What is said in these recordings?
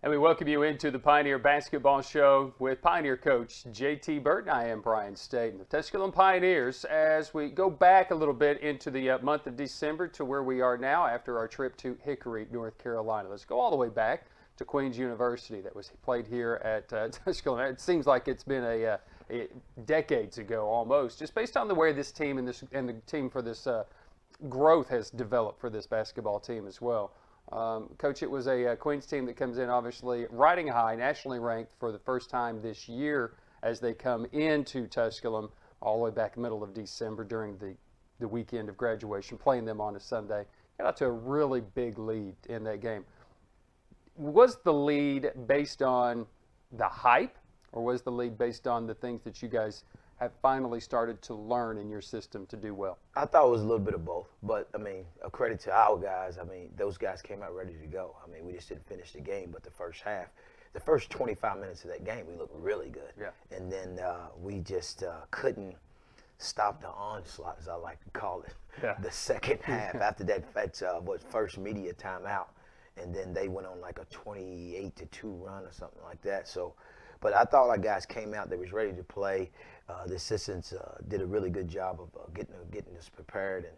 And we welcome you into the Pioneer Basketball Show with Pioneer coach J.T. Burton. I am Brian State. And the Tusculum Pioneers, as we go back a little bit into the month of December to where we are now after our trip to Hickory, North Carolina. Let's go all the way back to Queens University that was played here at Tusculum. It seems like it's been a decades ago almost, just based on the way this team and the team for this growth has developed for this basketball team as well. Coach, it was a Queens team that comes in obviously riding high, nationally ranked for the first time this year as they come into Tusculum all the way back middle of December during the weekend of graduation, playing them on a Sunday. Got out to a really big lead in that game. Was the lead based on the hype, or was the lead based on the things that you guys have finally started to learn in your system to do well? I thought it was a little bit of both, but I mean, a credit to our guys. I mean, those guys came out ready to go. I mean, we just didn't finish the game, but the first 25 minutes of that game, we looked really good. Yeah. And then we just couldn't stop the onslaught, as I like to call it. Yeah. The second half after that first media timeout, and then they went on like a 28-2 run or something like that. So. But I thought our guys came out, they was ready to play. The assistants did a really good job of getting us prepared, and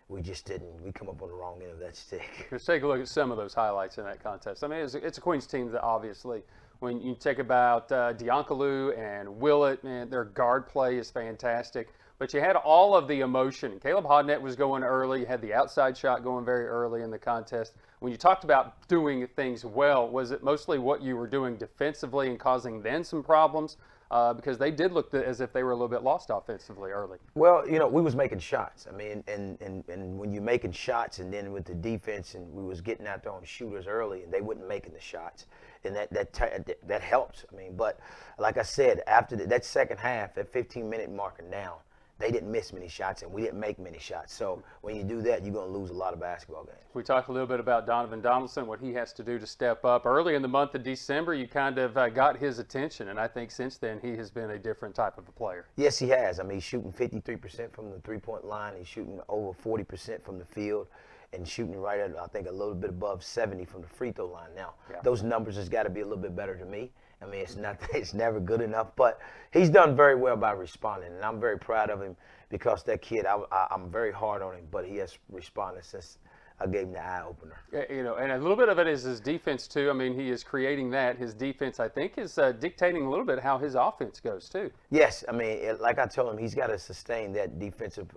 we just didn't. We come up on the wrong end of that stick. Let's take a look at some of those highlights in that contest. I mean, it's a Queens team that obviously, when you take about Diancalu and Willett, man, their guard play is fantastic. But you had all of the emotion. Caleb Hodnett was going early. You had the outside shot going very early in the contest. When you talked about doing things well, was it mostly what you were doing defensively and causing them some problems? Because they did look as if they were a little bit lost offensively early. Well, you know, we was making shots. I mean, and when you're making shots, and then with the defense, and we was getting out there on shooters early, and they wasn't making the shots, and that helps. I mean, but like I said, after that second half, that 15-minute marker down, they didn't miss many shots, and we didn't make many shots. So when you do that, you're going to lose a lot of basketball games. We talked a little bit about Donovan Donaldson, what he has to do to step up. Early in the month of December, you kind of got his attention, and I think since then he has been a different type of a player. Yes, he has. I mean, he's shooting 53% from the three-point line. He's shooting over 40% from the field, and shooting right at, I think, a little bit above 70 from the free throw line. Now, those numbers has got to be a little bit better to me. I mean, it's never good enough, but he's done very well by responding, and I'm very proud of him because that kid, I'm very hard on him, but he has responded since I gave him the eye opener. You know, and a little bit of it is his defense too. I mean, he is creating that. His defense, I think, is dictating a little bit how his offense goes too. Yes, I mean, like I told him, he's got to sustain that defensive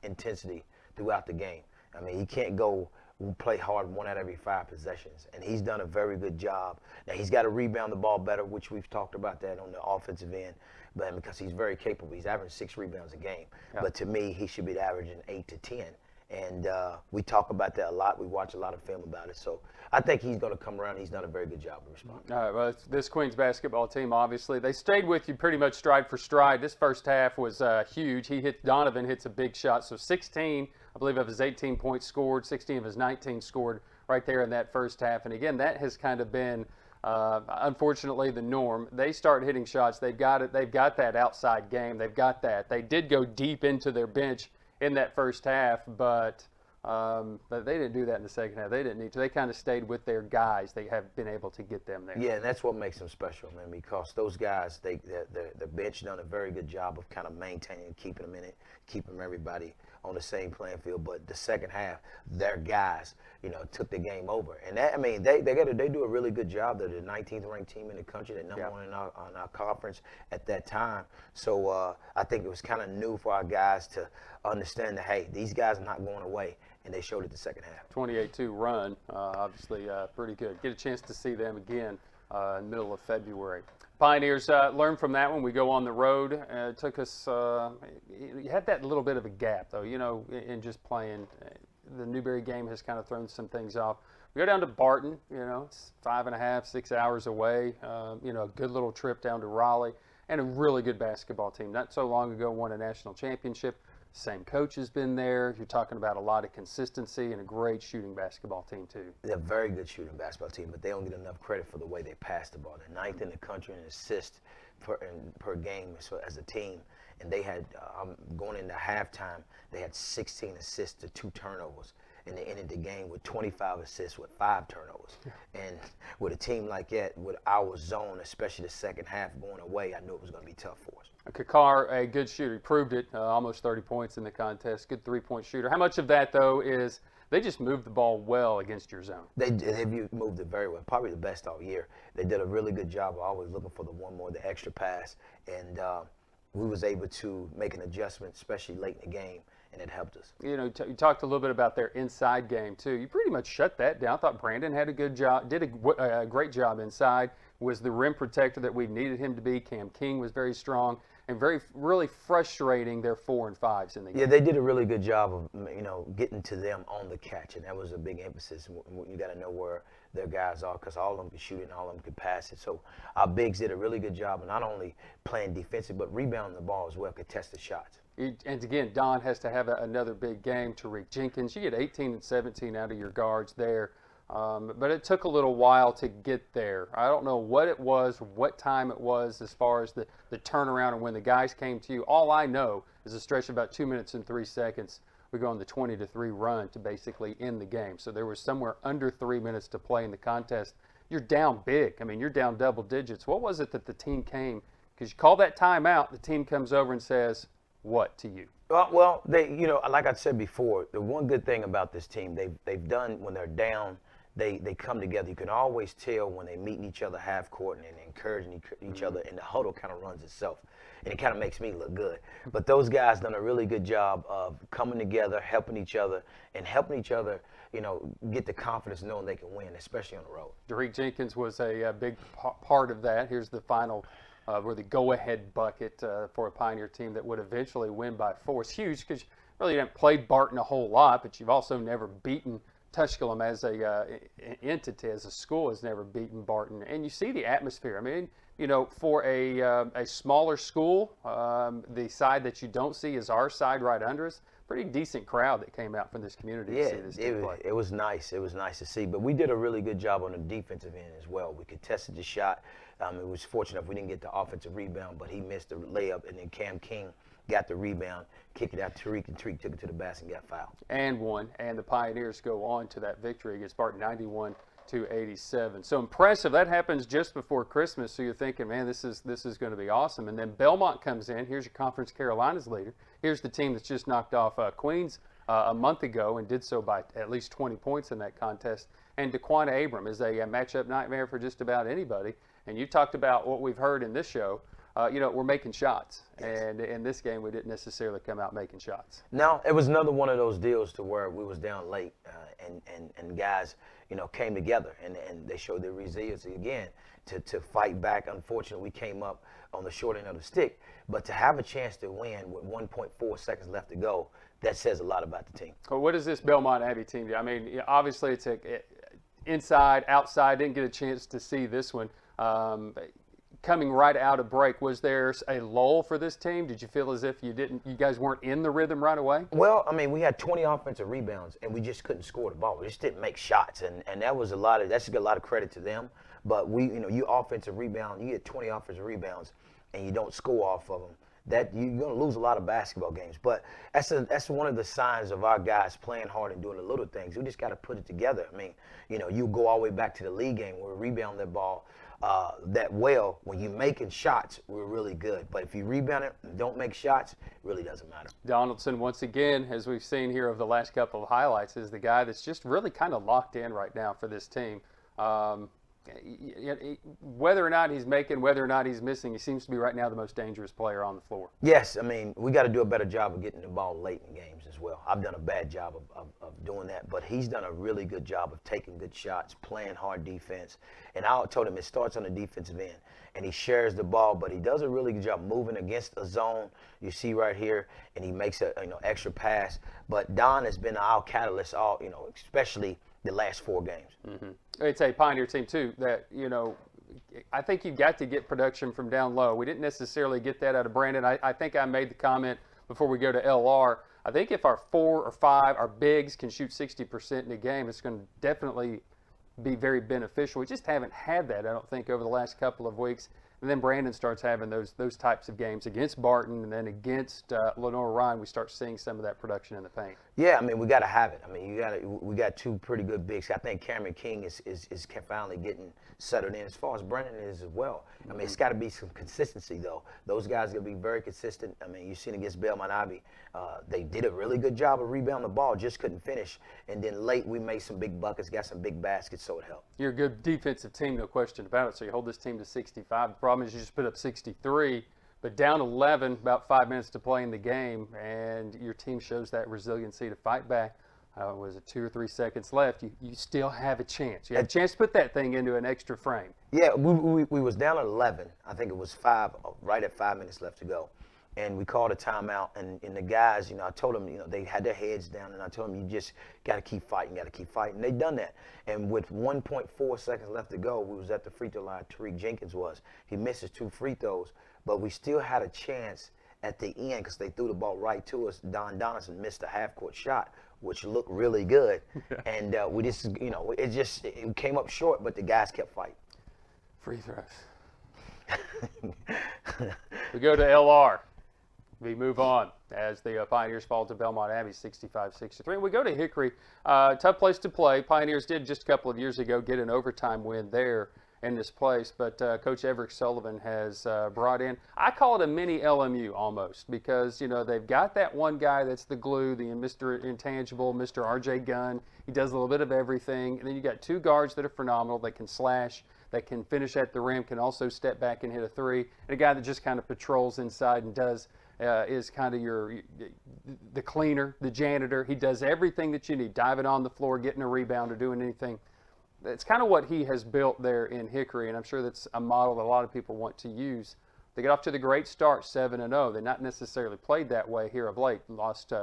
intensity throughout the game. I mean, he can't go play hard 1 out of every 5 possessions, and he's done a very good job. Now, he's got to rebound the ball better, which we've talked about that on the offensive end, but because he's very capable. He's averaging 6 rebounds a game. Yeah. But to me, he should be averaging 8 to 10. And we talk about that a lot. We watch a lot of film about it. So I think he's going to come around. He's done a very good job of responding. All right, well, this Queens basketball team, obviously, they stayed with you pretty much stride for stride. This first half was huge. Donovan hits a big shot. So 16, I believe, of his 18 points scored, 16 of his 19 scored right there in that first half. And again, that has kind of been, unfortunately, the norm. They start hitting shots. They've got it. They've got that outside game. They've got that. They did go deep into their bench in that first half, but they didn't do that in the second half. They didn't need to. They kind of stayed with their guys. They have been able to get them there. Yeah, and that's what makes them special, man, because those guys, the bench done a very good job of kind of maintaining and keeping them in it, keeping everybody on the same playing field. But the second half, their guys, you know, took the game over. And that, I mean, they do a really good job. They're the 19th ranked team in the country, the number one in our conference at that time. So I think it was kind of new for our guys to understand that, hey, these guys are not going away. And they showed it the second half. 28-2 run, obviously pretty good. Get a chance to see them again in the middle of February. Pioneers learn from that when we go on the road. It took us, you had that little bit of a gap, though, you know, in just playing. The Newberry game has kind of thrown some things off. We go down to Burton, you know, it's 5.5, 6 hours away. You know, a good little trip down to Raleigh, and a really good basketball team. Not so long ago, won a national championship. Same coach has been there. You're talking about a lot of consistency and a great shooting basketball team, too. They're a very good shooting basketball team, but they don't get enough credit for the way they pass the ball. They're 9th in the country in assists per game as a team. And they had, going into halftime, they had 16 assists to 2 turnovers. and they ended the game with 25 assists with 5 turnovers. And with a team like that, with our zone, especially the second half going away, I knew it was going to be tough for us. Kakar, a good shooter. He proved it, almost 30 points in the contest. Good three-point shooter. How much of that, though, is they just moved the ball well against your zone? They moved it very well, probably the best all year. They did a really good job of always looking for the one more, the extra pass, and we was able to make an adjustment, especially late in the game, and it helped us. You know, you talked a little bit about their inside game, too. You pretty much shut that down. I thought Brandon had a good job, did a great job inside, was the rim protector that we needed him to be. Cam King was very strong and really frustrating their 4 and 5s in the game. Yeah, they did a really good job of, getting to them on the catch, and that was a big emphasis. You got to know where their guys are, because all of them could shoot it and all of them could pass it. So our bigs did a really good job of not only playing defensive, but rebounding the ball as well, contested shots. And again, Don has to have another big game. Tariq Jenkins, you get 18 and 17 out of your guards there. But it took a little while to get there. I don't know what it was, what time it was as far as the turnaround and when the guys came to you. All I know is a stretch of about 2 minutes and 3 seconds. We go on the 20-3 run to basically end the game. So there was somewhere under 3 minutes to play in the contest. You're down big. I mean, you're down double digits. What was it that the team came? Because you call that timeout, the team comes over and says what to you? Well, they, like I said before, the one good thing about this team, they've done when they're down, they come together. You can always tell when they meeting each other half court and encouraging each other, and the huddle kind of runs itself, and it kind of makes me look good. But those guys done a really good job of coming together, helping each other, get the confidence knowing they can win, especially on the road. Tariq Jenkins was a big part of that. Here's the final where the go-ahead bucket for a Pioneer team that would eventually win by 4. It's huge because you really haven't played Burton a whole lot, but you've also never beaten Tusculum as an entity, as a school, has never beaten Burton. And you see the atmosphere. I mean, for a smaller school, the side that you don't see is our side right under us. Pretty decent crowd that came out from this community to see this team play. It was nice. It was nice to see. But we did a really good job on the defensive end as well. We contested the shot. It was fortunate we didn't get the offensive rebound, but he missed the layup, and then Cam King got the rebound, kicked it out to Tariq, and Tariq took it to the basket and got fouled. And won. And the Pioneers go on to that victory against Burton, 91-87. So impressive. That happens just before Christmas, so you're thinking, man, this is going to be awesome. And then Belmont comes in. Here's your Conference Carolinas leader. Here's the team that's just knocked off Queens a month ago and did so by at least 20 points in that contest. And DeQuan Abram is a matchup nightmare for just about anybody. And you talked about what we've heard in this show. We're making shots. Yes. And in this game, we didn't necessarily come out making shots. No, it was another one of those deals to where we was down late and guys, came together and they showed their resiliency again to fight back. Unfortunately, we came up on the short end of the stick. But to have a chance to win with 1.4 seconds left to go, that says a lot about the team. Well, what does this Belmont Abbey team do? I mean, obviously it's inside, outside. Didn't get a chance to see this one. Coming right out of break, was there a lull for this team? Did you feel as if you guys weren't in the rhythm right away? Well, I mean, we had 20 offensive rebounds, and we just couldn't score the ball. We just didn't make shots, and that was that's a lot of credit to them. But you offensive rebound, you get 20 offensive rebounds, and you don't score off of them. That you're going to lose a lot of basketball games. But that's one of the signs of our guys playing hard and doing the little things. We just got to put it together. I mean, you go all the way back to the league game where we rebound that ball that well. When you're making shots, we're really good. But if you rebound it and don't make shots, it really doesn't matter. Donaldson, once again, as we've seen here over the last couple of highlights, is the guy that's just really kind of locked in right now for this team. Whether or not he's making, whether or not he's missing, he seems to be right now the most dangerous player on the floor. Yes, I mean, we got to do a better job of getting the ball late in games as well. I've done a bad job of doing that, but he's done a really good job of taking good shots, playing hard defense. And I told him it starts on the defensive end, and he shares the ball, but he does a really good job moving against a zone. You see right here, and he makes a extra pass. But Don has been our catalyst especially the last 4 games. Mm-hmm. It's a Pioneer team, too, that, I think you've got to get production from down low. We didn't necessarily get that out of Brandon. I think I made the comment before we go to LR. I think if our 4 or 5, our bigs can shoot 60% in a game, it's going to definitely be very beneficial. We just haven't had that, I don't think, over the last couple of weeks. And then Brandon starts having those types of games against Barton, and then against Lenore Ryan, we start seeing some of that production in the paint. Yeah, I mean, we got to have it. I mean, we got two pretty good bigs. I think Cameron King is finally getting settled in, as far as Brandon is as well. I mean, it's got to be some consistency, though. Those guys got to be very consistent. I mean, you've seen against Belmont Ivy, they did a really good job of rebounding the ball, just couldn't finish. And then late, we made some big buckets, got some big baskets, so it helped. You're a good defensive team, no question about it. So you hold this team to 65. The problem is you just put up 63. But down 11, about 5 minutes to play in the game, and your team shows that resiliency to fight back. Was it 2 or 3 seconds left? You still have a chance. You have a chance to put that thing into an extra frame. Yeah, we was down at 11. I think it was 5, right at 5 minutes left to go. And we called a timeout, and the guys, I told them, they had their heads down, and I told them, you just got to keep fighting, And they done that. And with 1.4 seconds left to go, we was at the free throw line. Tariq Jenkins was. He misses 2 free throws, but we still had a chance at the end because they threw the ball right to us. Don Donaldson missed a half-court shot, which looked really good. And we just, it came up short, but the guys kept fighting. Free throws. We go to LR. We move on as the Pioneers fall to Belmont Abbey 65-63. We go to Hickory. Tough place to play. Pioneers did just a couple of years ago get an overtime win there in this place, but Coach Everett Sullivan has brought in, I call it a mini LMU almost, because they've got that one guy that's the glue, the Mr. Intangible, Mr. RJ Gunn. He does a little bit of everything, and then you got 2 guards that are phenomenal. They can slash, that can finish at the rim, can also step back and hit a 3, and a guy that just kind of patrols inside and does is kind of the cleaner, the janitor. He does everything that you need, diving on the floor, getting a rebound, or doing anything. That's kind of what he has built there in Hickory, and I'm sure that's a model that a lot of people want to use. They get off to the great start, 7-0. They're not necessarily played that way here of late. Lost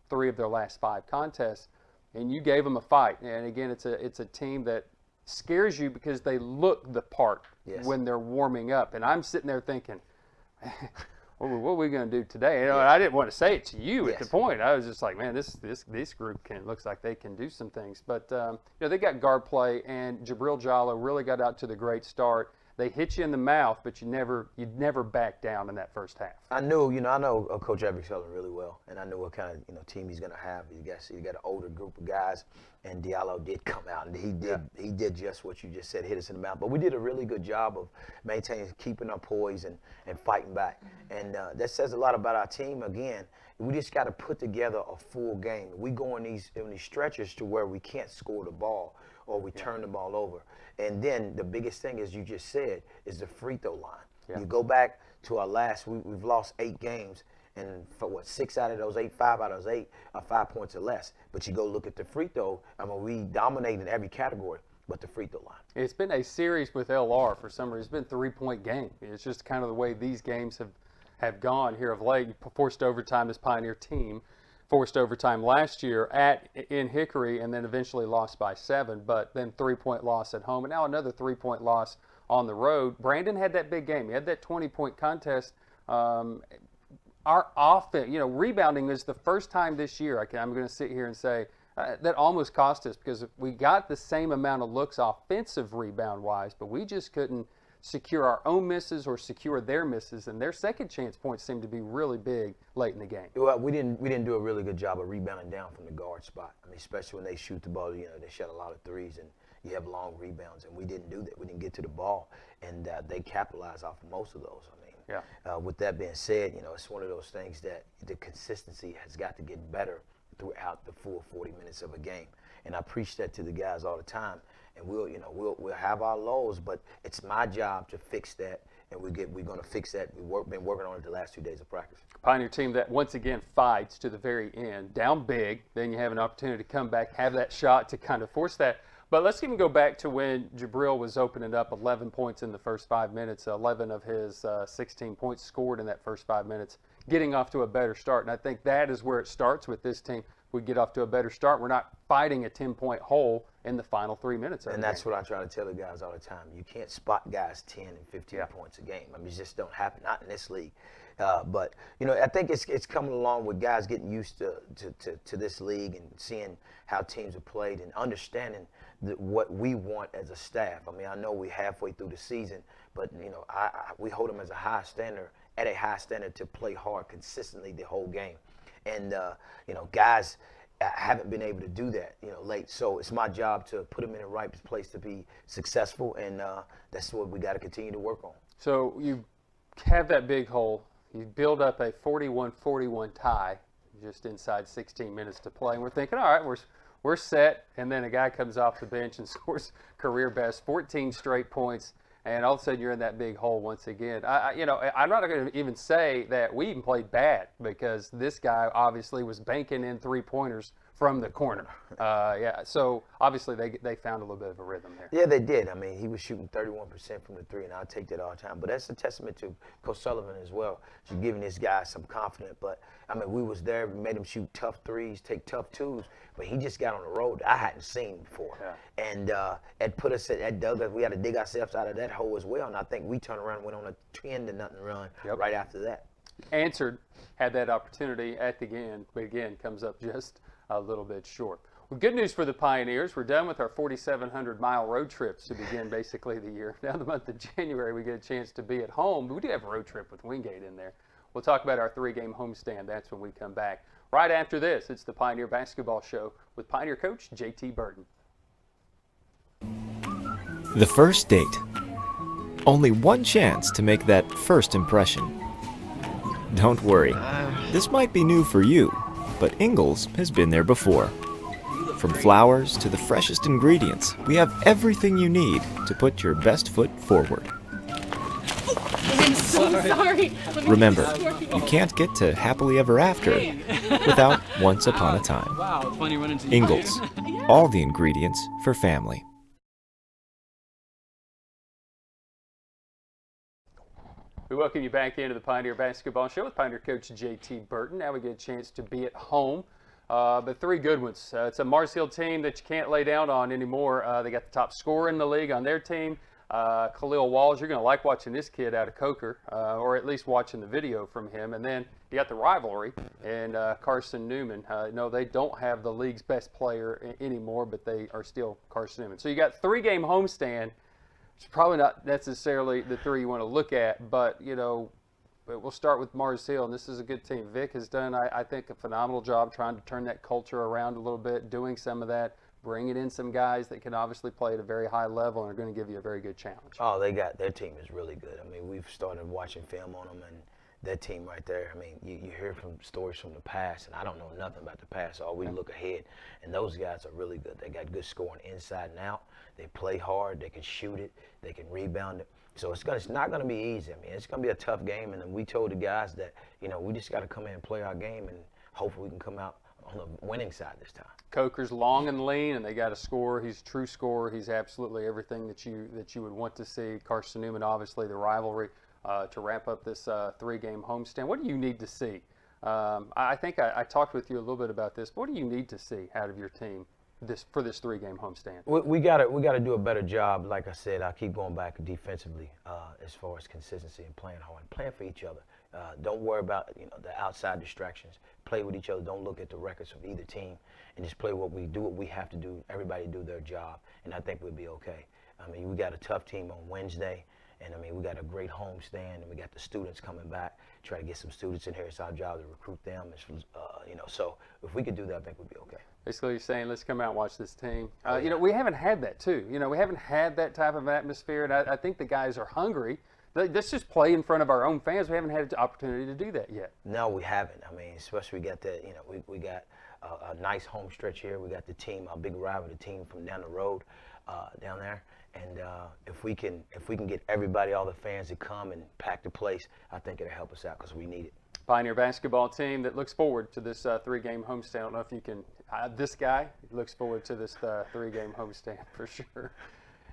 3 of their last 5 contests, and you gave them a fight. And again, it's a team that scares you because they look the part when they're warming up. And I'm sitting there thinking, what are we going to do today? I didn't want to say it to you at the point. I was just like, man, this group looks like they can do some things. But they got guard play, and Jabril Jallo really got out to the great start. They hit you in the mouth, but you'd never back down in that first half. I know Coach Everett Sullivan really well, and I know what kind of team he's going to have. You got an older group of guys, and Diallo did come out, and he did just what you just said, hit us in the mouth. But we did a really good job of maintaining, keeping our poise and fighting back, and that says a lot about our team. Again, we just got to put together a full game. We go in these stretches to where we can't score the ball or we turn the ball over. And then the biggest thing, as you just said, is the free throw line. Yeah. You go back to our last, we've lost 8 games, and for 6 out of those 8, 5 out of those 8 are 5 points or less. But you go look at the free throw, we dominate in every category but the free throw line. It's been a series with LR for some reason. It's been a 3-point game. It's just kind of the way these games have gone here of late. Forced overtime, this Pioneer team forced overtime last year in Hickory, and then eventually lost by 7, but then 3-point loss at home, and now another 3-point loss on the road. Brandon had that big game. He had that 20-point contest. Our offense, rebounding is the first time this year, I'm going to sit here and say, that almost cost us, because we got the same amount of looks offensive rebound-wise, but we just couldn't secure our own misses or secure their misses, and their second chance points seemed to be really big late in the game. Well, we didn't do a really good job of rebounding down from the guard spot. Especially when they shoot the ball, they shot a lot of threes, and you have long rebounds, and we didn't do that. We didn't get to the ball, and they capitalized off of most of those. With that being said, it's one of those things that the consistency has got to get better throughout the full 40 minutes of a game, and I preach that to the guys all the time. And we'll have our lows, but it's my job to fix that, and we're going to fix that. We've been working on it the last 2 days of practice. Pioneer team that once again fights to the very end, down big. Then you have an opportunity to come back, have that shot to kind of force that. But let's even go back to when Jabril was opening up 11 points in the first 5 minutes, 11 of his 16 points scored in that first 5 minutes, getting off to a better start. And I think that is where it starts with this team. We get off to a better start. We're not fighting a 10-point hole in the final 3 minutes. And that's what I try to tell the guys all the time. You can't spot guys 10 and 15 points a game. It just don't happen. Not in this league. But I think it's coming along with guys getting used to this league and seeing how teams are played and understanding what we want as a staff. I mean, I know we're halfway through the season, but we hold them as a high standard, to play hard consistently the whole game. And guys haven't been able to do that, late. So it's my job to put them in the right place to be successful, and that's what we got to continue to work on. So you have that big hole. You build up a 41-41 tie just inside 16 minutes to play, and we're thinking, all right, we're set. And then a guy comes off the bench and scores career best 14 straight points, and all of a sudden you're in that big hole once again. I'm not going to even say that we even played bad, because this guy obviously was banking in three-pointers from the corner. So obviously they found a little bit of a rhythm there. Yeah, they did. I mean, he was shooting 31% from the three, and I'll take that all the time. But that's a testament to Coach Sullivan as well. She's giving this guy some confidence. But, I mean, we was there, we made him shoot tough threes, take tough twos, but he just got on the road that I hadn't seen before. Yeah. And it put us at dug us. We had to dig ourselves out of that hole as well, and I think we turned around and went on a 10-0 run right after that. Answered, had that opportunity at the end, but again, comes up just a little bit short. Well, good news for the Pioneers. We're done with our 4,700-mile road trips to begin basically the year. Now the month of January, we get a chance to be at home, but we do have a road trip with Wingate in there. We'll talk about our three-game homestand. That's when we come back. Right after this, it's the Pioneer Basketball Show with Pioneer coach JT Burton. The first date. Only one chance to make that first impression. Don't worry, this might be new for you, but Ingles has been there before. From flowers to the freshest ingredients, we have everything you need to put your best foot forward. I'm so sorry. Remember, you can't get to happily ever after without once upon a time. Wow, it's funny running into you. Ingles, all the ingredients for family. We welcome you back into the Pioneer Basketball Show with Pioneer coach JT Burton. Now we get a chance to be at home, but three good ones. It's a Mars Hill team that you can't lay down on anymore. They got the top scorer in the league on their team, Khalil Walls. You're going to like watching this kid out of Coker, or at least watching the video from him. And then you got the rivalry, and Carson Newman. No, they don't have the league's best player anymore, but they are still Carson Newman. So you got three-game homestand. It's probably not necessarily the three you want to look at, but, we'll start with Mars Hill, and this is a good team. Vic has done, I think, a phenomenal job trying to turn that culture around a little bit, doing some of that, bringing in some guys that can obviously play at a very high level and are going to give you a very good challenge. Oh, their team is really good. I mean, we've started watching film on them, and that team right there, I mean, you hear from stories from the past, and I don't know nothing about the past. All we look ahead, and those guys are really good. They got good scoring inside and out. They play hard. They can shoot it. They can rebound it. So it's not going to be easy. I mean, it's going to be a tough game, and then we told the guys that, we just got to come in and play our game, and hopefully we can come out on the winning side this time. Coker's long and lean, and they got a scorer. He's a true scorer. He's absolutely everything that you would want to see. Carson Newman, obviously, the rivalry to wrap up this three-game homestand. What do you need to see? I think I talked with you a little bit about this. What do you need to see out of your team for this three-game homestand? We gotta do a better job. Like I said, I keep going back defensively as far as consistency and playing hard, playing for each other. Don't worry about the outside distractions. Play with each other. Don't look at the records of either team, and just play what we have to do. Everybody do their job, and I think we'll be okay. I mean, we got a tough team on Wednesday, and I mean we got a great homestand, and we got the students coming back. Try to get some students in here. It's our job to recruit them. So if we could do that, I think we'd be okay. Basically, you're saying let's come out and watch this team. We haven't had that too. We haven't had that type of atmosphere, and I think the guys are hungry. Let's just play in front of our own fans. We haven't had the opportunity to do that yet. No, we haven't. I mean, especially we got that. We got a nice home stretch here. We got the team, our big rival, the team from down the road, down there. And if we can get everybody, all the fans to come and pack the place, I think it'll help us out because we need it. Pioneer basketball team that looks forward to this three-game homestand. I don't know if you can. This guy looks forward to this three-game homestand for sure.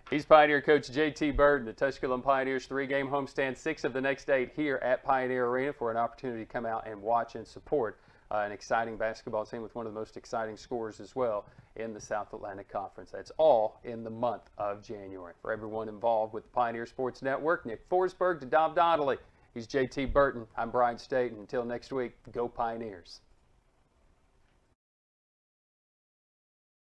He's Pioneer coach JT Burton. The Tusculum Pioneers three-game homestand, 6 of the next 8 here at Pioneer Arena for an opportunity to come out and watch and support an exciting basketball team with one of the most exciting scorers as well in the South Atlantic Conference. That's all in the month of January. For everyone involved with the Pioneer Sports Network, Nick Forsberg to Dom Donnelly He's JT Burton. I'm Brian State. Until next week, go Pioneers.